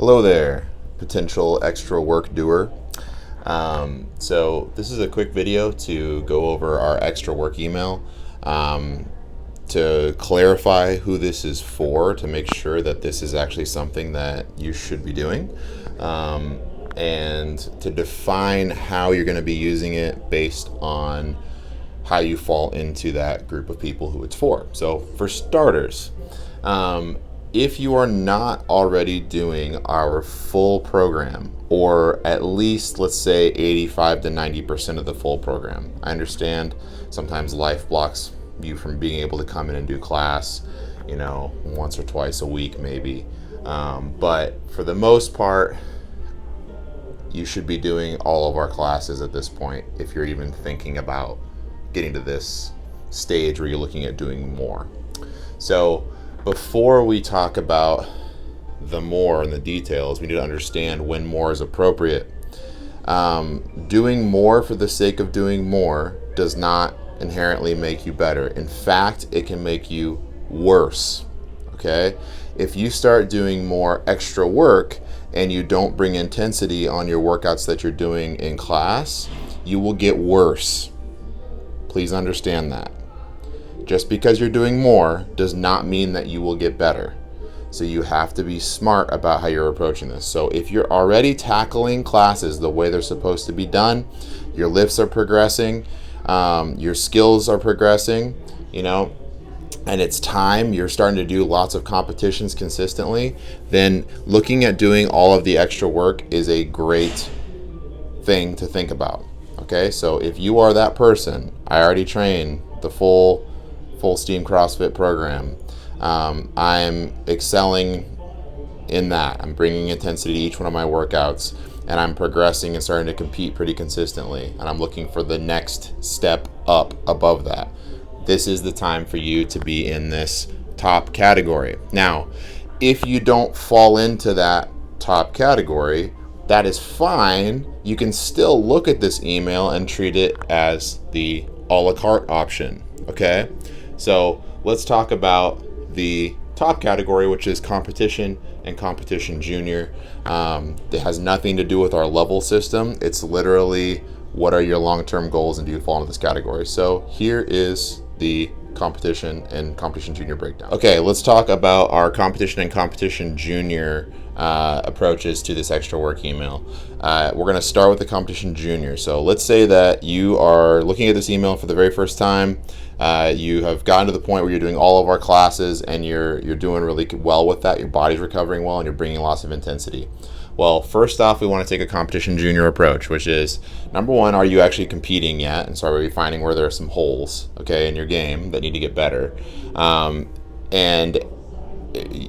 Hello there, potential extra work doer. So this is a quick video to go over our extra work email, to clarify who this is for, to make sure that this is actually something that you should be doing, and to define how you're going to be using it based on how you fall into that group of people who it's for. So for starters, if you are not already doing our full program, or at least let's say 85 to 90% of the full program, I understand sometimes life blocks you from being able to come in and do class, once or twice a week maybe. But for the most part, you should be doing all of our classes at this point if you're even thinking about getting to this stage where you're looking at doing more. So before we talk about the more and the details, we need to understand when more is appropriate. Doing more for the sake of doing more does not inherently make you better. In fact, it can make you worse. Okay? If you start doing more extra work and you don't bring intensity on your workouts that you're doing in class, you will get worse. Please understand that. Just because you're doing more does not mean that you will get better. So you have to be smart about how you're approaching this. So if you're already tackling classes the way they're supposed to be done, your lifts are progressing, your skills are progressing, and it's time, you're starting to do lots of competitions consistently, then looking at doing all of the extra work is a great thing to think about. Okay, so if you are that person, I already train the full steam CrossFit program. I'm excelling in that. I'm bringing intensity to each one of my workouts, and I'm progressing and starting to compete pretty consistently, and I'm looking for the next step up above that. This is the time for you to be in this top category. Now, if you don't fall into that top category, that is fine. You can still look at this email and treat it as the a la carte option. Okay, so let's talk about the top category, which is competition and competition junior. It has nothing to do with our level system. It's literally, what are your long-term goals and do you fall into this category? So here is the competition and competition junior breakdown. Okay, let's talk about our competition and competition junior approaches to this extra work email. We're going to start with the competition junior. So let's say that you are looking at this email for the very first time. You have gotten to the point where you're doing all of our classes and you're doing really well with that. Your body's recovering well and you're bringing lots of intensity. Well, first off, we want to take a competition junior approach, which is, number one, are you actually competing yet? And so are you finding where there are some holes, in your game that need to get better? And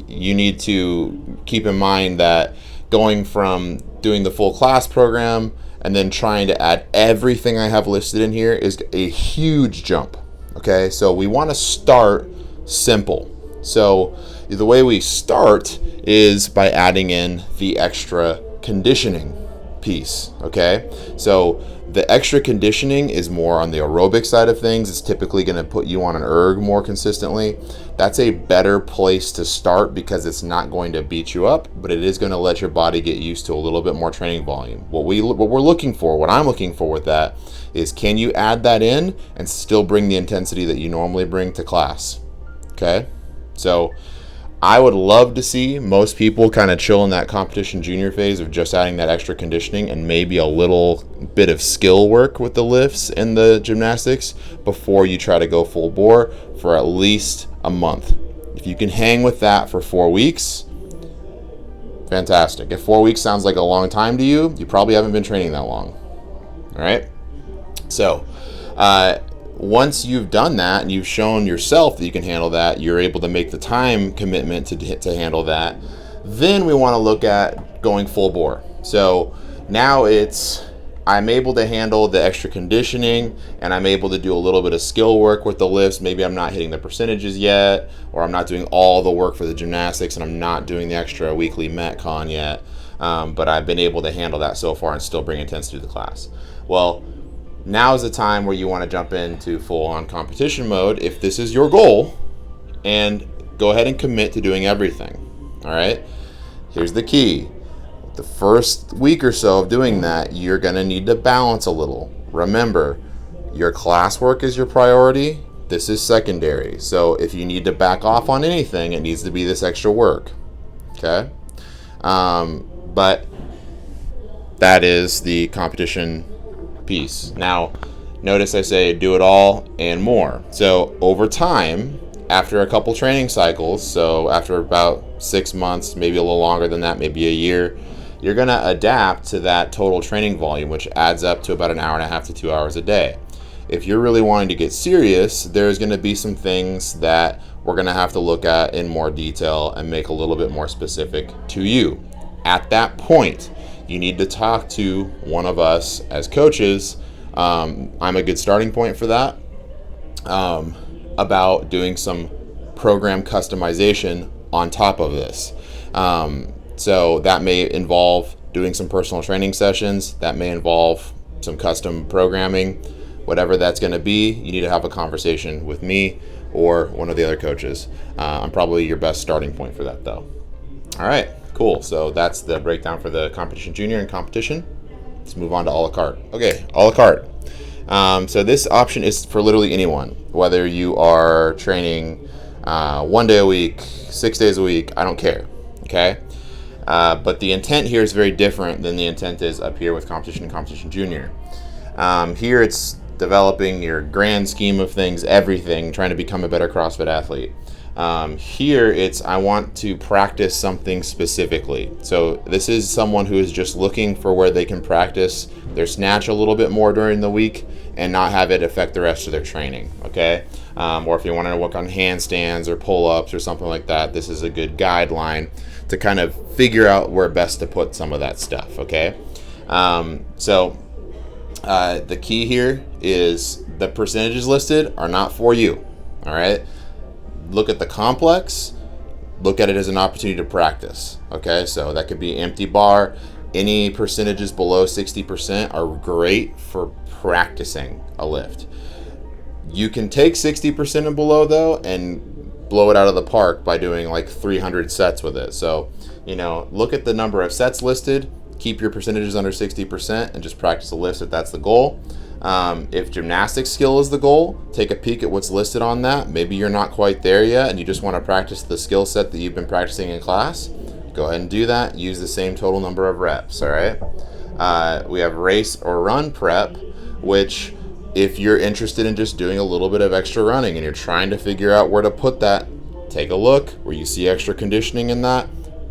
you need to keep in mind that going from doing the full class program and then trying to add everything I have listed in here is a huge jump. Okay, so we want to start simple. So the way we start is by adding in the extra conditioning piece. Okay, so the extra conditioning is more on the aerobic side of things. It's typically going to put you on an erg more consistently. That's a better place to start because it's not going to beat you up, but it is going to let your body get used to a little bit more training volume. What I'm looking for with that is, can you add that in and still bring the intensity that you normally bring to class? Okay, so I would love to see most people kind of chill in that competition junior phase of just adding that extra conditioning and maybe a little bit of skill work with the lifts and the gymnastics before you try to go full bore for at least a month. If you can hang with that for 4 weeks, fantastic. If 4 weeks sounds like a long time to you, you probably haven't been training that long. All right? So, once you've done that and you've shown yourself that you can handle that, you're able to make the time commitment to handle that, then we want to look at going full bore. So now I'm able to handle the extra conditioning and I'm able to do a little bit of skill work with the lifts. Maybe I'm not hitting the percentages yet, or I'm not doing all the work for the gymnastics and I'm not doing the extra weekly Metcon yet, but I've been able to handle that so far and still bring intensity to the class. Well, now is the time where you want to jump into full-on competition mode if this is your goal, and go ahead and commit to doing everything. All right? Here's the key. The first week or so of doing that, you're going to need to balance a little. Remember, your classwork is your priority. This is secondary. So if you need to back off on anything, it needs to be this extra work. Okay? But that is the competition piece. Now, notice I say do it all and more. So over time, after a couple training cycles, so after about 6 months, maybe a little longer than that, maybe a year, you're going to adapt to that total training volume, which adds up to about an hour and a half to 2 hours a day. If you're really wanting to get serious, there's going to be some things that we're going to have to look at in more detail and make a little bit more specific to you. At that point, you need to talk to one of us as coaches. I'm a good starting point for that, about doing some program customization on top of this. So that may involve doing some personal training sessions. That may involve some custom programming. Whatever that's going to be, you need to have a conversation with me or one of the other coaches. I'm probably your best starting point for that, though. All right, cool. So that's the breakdown for the competition junior and competition. Let's move on to a la carte. Okay, a la carte. So this option is for literally anyone, whether you are training 1 day a week, 6 days a week, I don't care. Okay. But the intent here is very different than the intent is up here with competition and competition junior. Here it's developing your grand scheme of things, everything, trying to become a better CrossFit athlete. Here it's I want to practice something specifically. So this is someone who is just looking for where they can practice their snatch a little bit more during the week and not have it affect the rest of their training, okay? Or if you want to work on handstands or pull-ups or something like that, this is a good guideline to kind of figure out where best to put some of that stuff, okay? The key here is the percentages listed are not for you, all right? Look at the complex, look at it as an opportunity to practice, okay? So that could be empty bar. Any percentages below 60% are great for practicing a lift. You can take 60% and below, though, and blow it out of the park by doing like 300 sets with it. So, look at the number of sets listed, keep your percentages under 60%, and just practice the lifts if that's the goal. If gymnastics skill is the goal, take a peek at what's listed on that. Maybe you're not quite there yet and you just want to practice the skill set that you've been practicing in class. Go ahead and do that. Use the same total number of reps, all right? We have race or run prep, which if you're interested in just doing a little bit of extra running and you're trying to figure out where to put that, take a look where you see extra conditioning in that.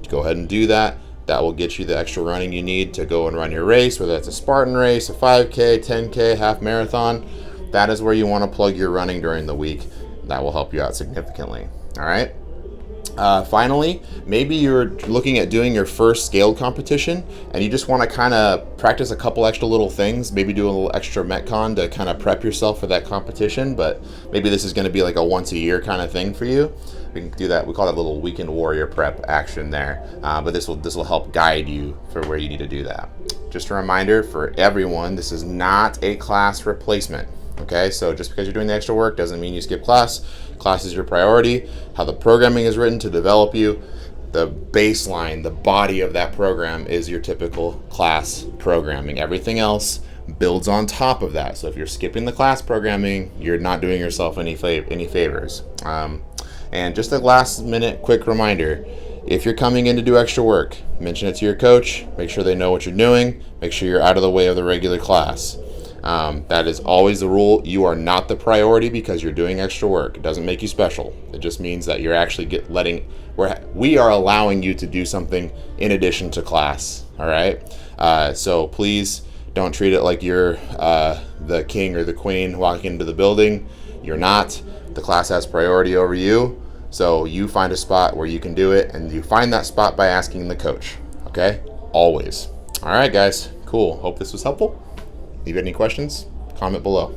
Go ahead and do that. That will get you the extra running you need to go and run your race, whether that's a Spartan race, a 5K, 10K, half marathon. That is where you want to plug your running during the week. That will help you out significantly. All right. Finally, maybe you're looking at doing your first scaled competition and you just want to kind of practice a couple extra little things, maybe do a little extra Metcon to kind of prep yourself for that competition, but maybe this is going to be like a once a year kind of thing for you. We can do that. We call that a little weekend warrior prep action there, but this will help guide you for where you need to do that. Just a reminder for everyone, this is not a class replacement. Okay, so just because you're doing the extra work doesn't mean you skip class. Class is your priority. How the programming is written to develop you, the baseline, the body of that program is your typical class programming. Everything else builds on top of that. So if you're skipping the class programming, you're not doing yourself any favors. And just a last minute quick reminder, if you're coming in to do extra work, mention it to your coach, make sure they know what you're doing, make sure you're out of the way of the regular class. That is always the rule. You are not the priority because you're doing extra work. It doesn't make you special. It just means that you're actually we are allowing you to do something in addition to class. All right. So please don't treat it like you're the king or the queen walking into the building. You're not. The class has priority over you. So you find a spot where you can do it, and you find that spot by asking the coach. Okay. Always. All right, guys. Cool. Hope this was helpful. If you have any questions, comment below.